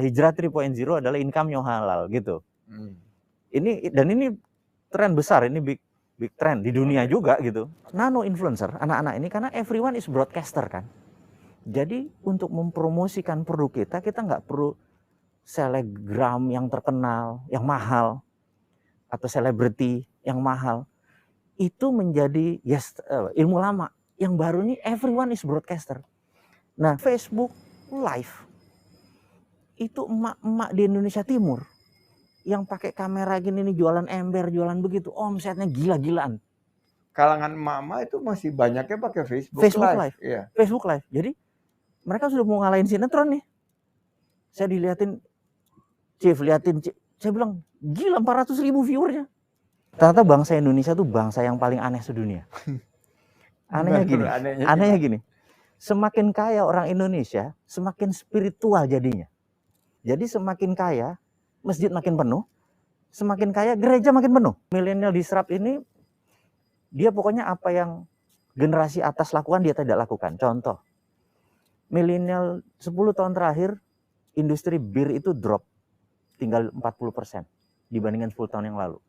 Hijrah 3.0 adalah income yang halal gitu. Ini tren besar, ini big trend di dunia juga gitu. Nano influencer, anak-anak ini karena everyone is broadcaster kan. Jadi untuk mempromosikan produk kita nggak perlu selebgram yang terkenal, yang mahal, atau selebriti yang mahal. Itu menjadi ilmu lama. Yang baru ini everyone is broadcaster. Nah, Facebook Live itu emak-emak di Indonesia Timur yang pakai kamera gini nih, jualan ember, jualan begitu, omsetnya gila-gilaan. Kalangan emak-emak itu masih banyaknya pakai Facebook Live. Iya. Facebook Live. Jadi mereka sudah mau ngalahin sinetron nih. Saya diliatin, saya bilang, gila 400.000 viewernya. Ternyata bangsa Indonesia tuh bangsa yang paling aneh sedunia. Anehnya gini. Semakin kaya orang Indonesia, semakin spiritual jadinya. Jadi semakin kaya, masjid makin penuh, semakin kaya, gereja makin penuh. Milenial disrupt ini, dia pokoknya apa yang generasi atas lakukan, dia tidak lakukan. Contoh, milenial 10 tahun terakhir, industri bir itu drop, tinggal 40% dibandingkan 10 tahun yang lalu.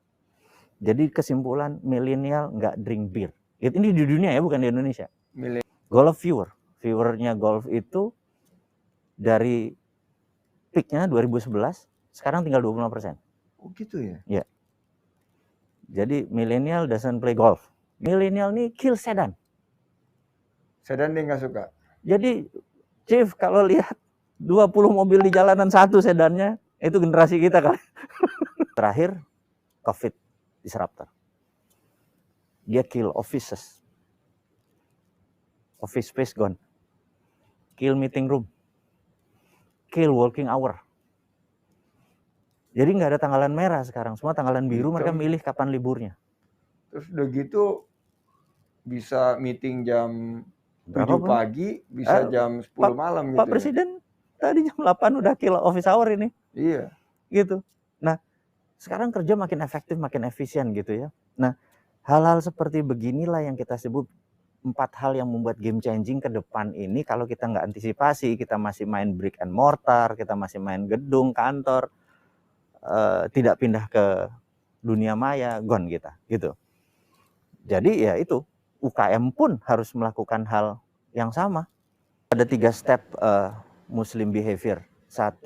Jadi kesimpulan, milenial nggak drink beer. Ini di dunia ya, bukan di Indonesia. Golf viewernya golf itu dari peaknya 2011, sekarang tinggal 25%. Oh gitu ya? Ya. Jadi milenial doesn't play golf. Milenial nih kill sedan. Sedan dia nggak suka. Jadi Chief kalau lihat 20 mobil di jalanan, satu sedannya, itu generasi kita kan. Terakhir COVID disruptor. Dia kill office space gone. Kill meeting room. Kill working hour. Jadi nggak ada tanggalan merah sekarang, semua tanggalan biru. Mereka milih kapan liburnya. Terus udah gitu bisa meeting jam 7 pagi, bisa jam 10 malam gitu. Pak Presiden tadi jam 8 udah kill office hour ini. Iya. Gitu. Nah, sekarang kerja makin efektif, makin efisien gitu ya. Nah, hal-hal seperti beginilah yang kita sebut 4 hal yang membuat game changing ke depan ini. Kalau kita nggak antisipasi, kita masih main brick and mortar, kita masih main gedung, kantor, tidak pindah ke dunia maya, gone kita gitu. Jadi ya itu, UKM pun harus melakukan hal yang sama. Ada 3 step Muslim behavior. 1,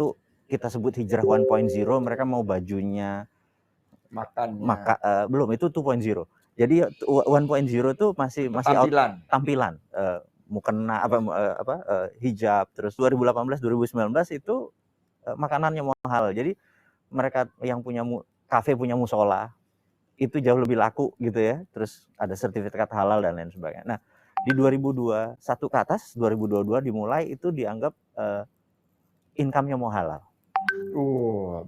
kita sebut hijrah 1.0, mereka mau bajunya, belum, itu 2.0. Jadi 1.0 itu masih tampilan, mukena hijab. Terus 2018 2019 itu makanannya mahal. Jadi mereka yang punya kafe punya musola itu jauh lebih laku gitu ya. Terus ada sertifikat halal dan lain sebagainya. Nah, di 2021 ke atas, 2022 dimulai itu dianggap income-nya mau halal.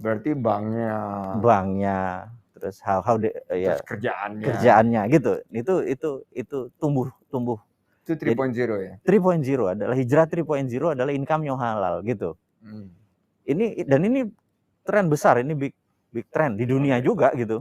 Berarti banknya terus terus kerjaannya gitu. Itu tumbuh. Itu 3.0 ya. 3.0 adalah hijrah 3.0 adalah income yang halal gitu. Ini tren besar, ini big trend di dunia juga gitu.